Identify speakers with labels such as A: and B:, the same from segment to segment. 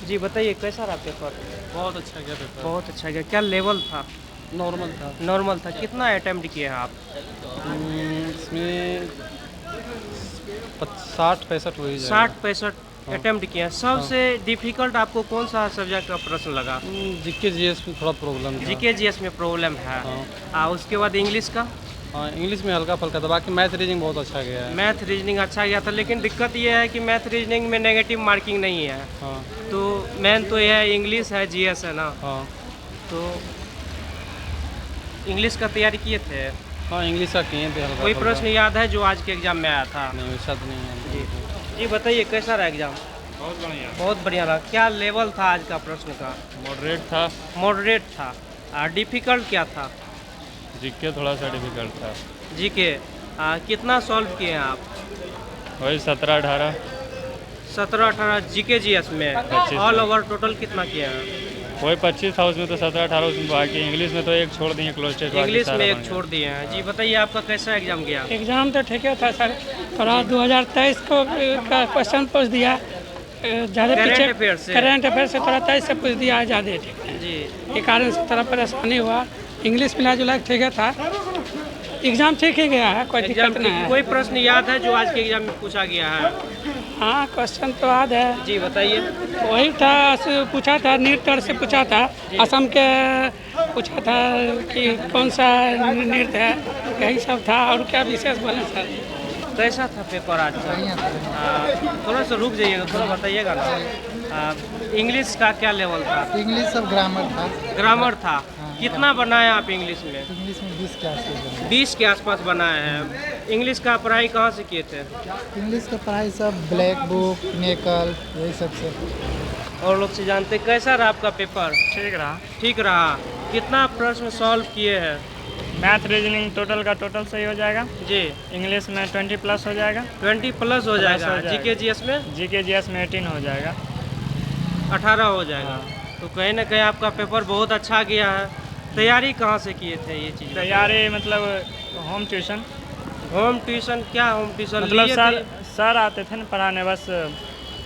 A: जी बताइए कैसा रहा पेपर?
B: बहुत अच्छा गया पेपर।
A: बहुत अच्छा गया। क्या लेवल था?
B: नॉर्मल था।
A: नॉर्मल था। कितना अटेम्प्ट किए हैं आप?
B: इसमें 60-65 हो ही जाएगा।
A: 60-65
B: हाँ।
A: अटेम्प्ट किए हैं।
B: हाँ।
A: सबसे डिफिकल्ट आपको कौन सा सब्जेक्ट का प्रश्न लगा?
B: जीके जीएस में थोड़ा प्रॉब्लम था।
A: जीके जीएस में प्रॉब्लम है।
B: हाँ।
A: उसके बाद इंग्लिश का?
B: हाँ, इंग्लिश में हल्का फुल्का था, बाकी मैथ रीजनिंग बहुत अच्छा गया है।
A: मैथ रीजनिंग अच्छा गया था, लेकिन दिक्कत ये है कि मैथ रीजनिंग में नेगेटिव मार्किंग नहीं है।
B: हाँ।
A: तो मेन तो यह है, इंग्लिश है, जीएस है ना।
B: हाँ।
A: तो इंग्लिश का तैयारी किए थे?
B: हाँ, इंग्लिश का किए थे हल्का
A: कोई
B: फुल्का।
A: प्रश्न याद है जो आज के एग्जाम में आया था?
B: नहीं, वैसा तो नहीं है।
A: जी जी बताइए कैसा रहा एग्जाम?
B: बहुत बढ़िया।
A: बहुत बढ़िया रहा। क्या लेवल था आज का प्रश्न का?
B: मॉडरेट था।
A: मॉडरेट था। डिफिकल्ट क्या था?
B: जीके थोड़ा सा डिफिकल्ट था।
A: जीके कितना सॉल्व किए हैं आप?
B: वही 17-18।
A: 17-18 जीके जीएस में।
B: 25
A: ऑल
B: में।
A: ओवर टोटल कितना किए हैं?
B: वही 25 था उसमें, तो 17-18 उसमें बाकी। इंग्लिश में तो एक छोड़ दिए, क्लोज टेस्ट।
A: इंग्लिश में एक छोड़ दिए हैं। जी बताइए आपका कैसा एग्जाम गया?
C: एग्ज़ाम तो ठीक था सर। थोड़ा 2023 को का क्वेश्चन पूछ दिया, ज़्यादा
A: करंट
C: पीछे
A: अफेयर से?
C: करंट अफेयर से थोड़ा 23 से पूछ दिया ज़्यादा ठीक है।
A: जी
C: के कारण से थोड़ा परेशानी हुआ। इंग्लिश मिला जुला के ठीक था। एग्ज़ाम ठीक ही गया है, कोई
A: एग्जाम
C: दिक्कत नहीं है।
A: कोई प्रश्न याद है जो आज के एग्जाम में पूछा गया है?
C: हाँ, क्वेश्चन तो याद है।
A: जी बताइए।
C: वही था, पूछा था नृत्य से पूछा था। असम के पूछा था कि कौन सा नृत्य है, यही सब था। और क्या विशेष बोले सर?
A: कैसा था पेपर आज का? थोड़ा सा रुक जाइएगा, थोड़ा बताइएगा ना। इंग्लिश का क्या लेवल था?
D: इंग्लिश सब ग्रामर था।
A: ग्रामर था। कितना बनाए आप इंग्लिश में?
D: इंग्लिश में 20 के आसपास बना।
A: 20 के आसपास बनाए हैं। इंग्लिश का पढ़ाई कहाँ से किए थे?
D: इंग्लिश का पढ़ाई सब ब्लैक बुक, नेकल, यही सब से।
A: और लोग से जानते। कैसा रहा आपका पेपर?
E: ठीक रहा।
A: ठीक रहा। कितना प्रश्न सॉल्व किए हैं?
E: मैथ रीजनिंग टोटल का टोटल सही हो जाएगा।
A: जी
E: इंग्लिश में 20 प्लस हो जाएगा।
A: 20 प्लस हो जाएगा। जीके जीएस में?
E: जीके जीएस में 18 हो जाएगा।
A: 18 हो जाएगा। तो कहीं ना कहीं आपका पेपर बहुत अच्छा गया है। तैयारी कहाँ से किए थे ये चीज़?
E: तैयारी मतलब होम ट्यूशन।
A: Home tuition? क्या होम ट्यूशन
E: मतलब
A: लिए
E: सर
A: थे?
E: सर आते थे ना पढ़ाने, बस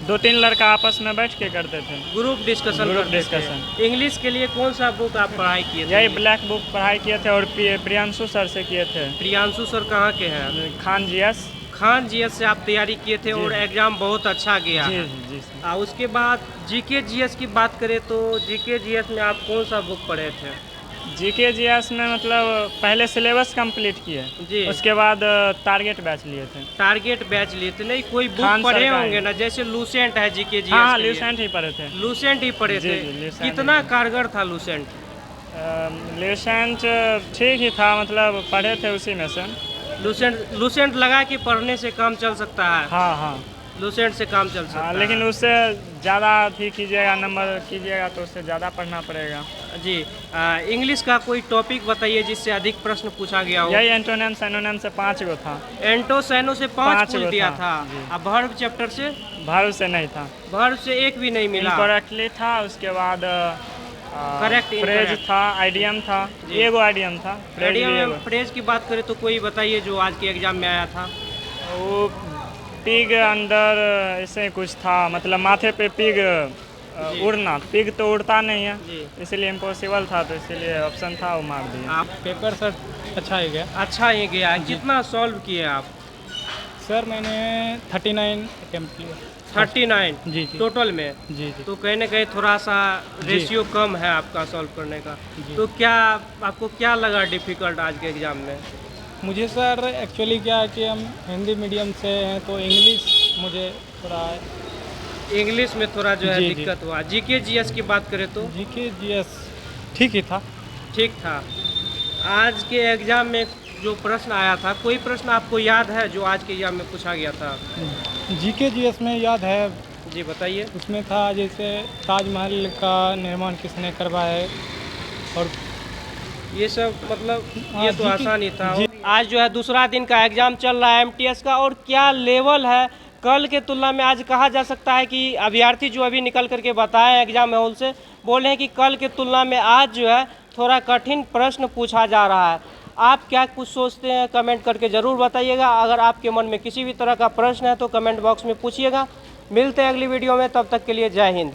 E: 2-3 लड़का आपस में बैठ के करते थे।
A: ग्रुप डिस्कशन
E: ग्रुप
A: करते थे।
E: डिस्कशन।
A: इंग्लिश के लिए कौन सा बुक आप पढ़ाई किए थे?
E: यही ब्लैक बुक पढ़ाई किए थे, और प्रियांशु सर से किए थे।
A: प्रियांशु सर कहाँ के हैं?
E: खान जीएस।
A: खान जीएस से आप तैयारी किए थे और एग्जाम बहुत अच्छा गया
E: जी
A: है।
E: जी सर।
A: उसके बाद जीके जीएस की बात करें तो जीके जीएस में आप कौन सा बुक पढ़े थे?
E: जीके जीएस में मतलब पहले सिलेबस कंप्लीट किए
A: जी।
E: उसके बाद टारगेट बैच लिए थे।
A: टारगेट बैच लिए थे? नहीं, कोई बुक
E: खान
A: पढ़े
E: सर का
A: होंगे ना, जैसे लूसेंट है जीके जीएस
E: हाँ,
A: के लिए।
E: ल्यूसेंट ही पढ़े थे।
A: लूसेंट ही पढ़े
E: जी,
A: थे।
E: जी, ल्यूसेंट
A: कितना
E: ही।
A: कारगर था लूसेंट?
E: ल्यूसेंट ठीक ही था, मतलब पढ़े थे उसी में से।
A: लूसेंट लगा के पढ़ने से काम चल सकता है।
E: हाँ हाँ
A: लूसेंट से काम चल सकता
E: हाँ,
A: है।
E: लेकिन उससे ज़्यादा भी कीजिएगा, नंबर कीजिएगा तो उससे ज़्यादा पढ़ना पड़ेगा।
A: जी इंग्लिश का कोई टॉपिक बताइए जिससे अधिक प्रश्न पूछा गया हो।
E: यही एंटोनिम सिनोनिम से 5 गो था।
A: एंटो सैनो से 5
E: 5
A: पूछ
E: गो
A: दिया
E: था।
A: था।
E: जी।
A: अब वर्ब चैप्टर से?
E: वर्ब से नहीं था।
A: वर्ब से एक भी नहीं मिला।
E: इनकरेक्टली था। उसके बाद
A: करेक्ट,
E: फ्रेज
A: इनकरेक्ट।
E: था, आइडियम था।
A: जी।
E: एगो आइडियम था। फ्रेज भी एगो।
A: फ्रेज की बात करें तो कोई बताइए जो आज के एग्जाम में आया था।
E: वो पिग अंदर ऐसे ही कुछ था, मतलब माथे पे पिग उड़ना। पिग तो उड़ता नहीं है,
A: जी।
E: इसलिए इम्पॉसिबल था, तो इसलिए ऑप्शन था वो मार दिया।
A: आप?
B: पेपर सर अच्छा ही गया।
A: अच्छा ही गया। कितना सॉल्व किए आप?
B: सर मैंने 39 अटेम्प्ट किए।
A: 39
B: जी जी।
A: टोटल में?
B: जी जी।
A: तो कहीं ना कहीं थोड़ा सा
B: जी।
A: रेशियो कम है आपका सॉल्व करने का।
B: जी।
A: तो क्या आपको क्या लगा डिफिकल्ट आज के एग्जाम में?
B: मुझे सर एक्चुअली क्या है कि हम हिंदी मीडियम से हैं, तो इंग्लिश मुझे थोड़ा
A: इंग्लिश में थोड़ा जो है
B: जी, जी।
A: दिक्कत हुआ। जीके जीएस की बात करें तो
B: जीके जीएस ठीक ही था।
A: ठीक था। आज के एग्जाम में जो प्रश्न आया था, कोई प्रश्न आपको याद है जो आज के एग्जाम में पूछा गया था?
B: जीके जीएस में याद है,
A: जी बताइए।
B: उसमें था जैसे ताजमहल का निर्माण किसने करवाया है, और
A: ये सब मतलब
B: हाँ,
A: ये तो
B: जी,
A: आसान ही था।
B: जी।
A: आज जो है दूसरा दिन का एग्जाम चल रहा है एमटीएस का, और क्या लेवल है कल के तुलना में। आज कहा जा सकता है कि अभ्यर्थी जो अभी निकल करके बताए एग्जाम हॉल से, बोले हैं कि कल के तुलना में आज जो है थोड़ा कठिन प्रश्न पूछा जा रहा है। आप क्या कुछ सोचते हैं कमेंट करके ज़रूर बताइएगा। अगर आपके मन में किसी भी तरह का प्रश्न है तो कमेंट बॉक्स में पूछिएगा। मिलते हैं अगली वीडियो में, तब तक के लिए जय हिंद।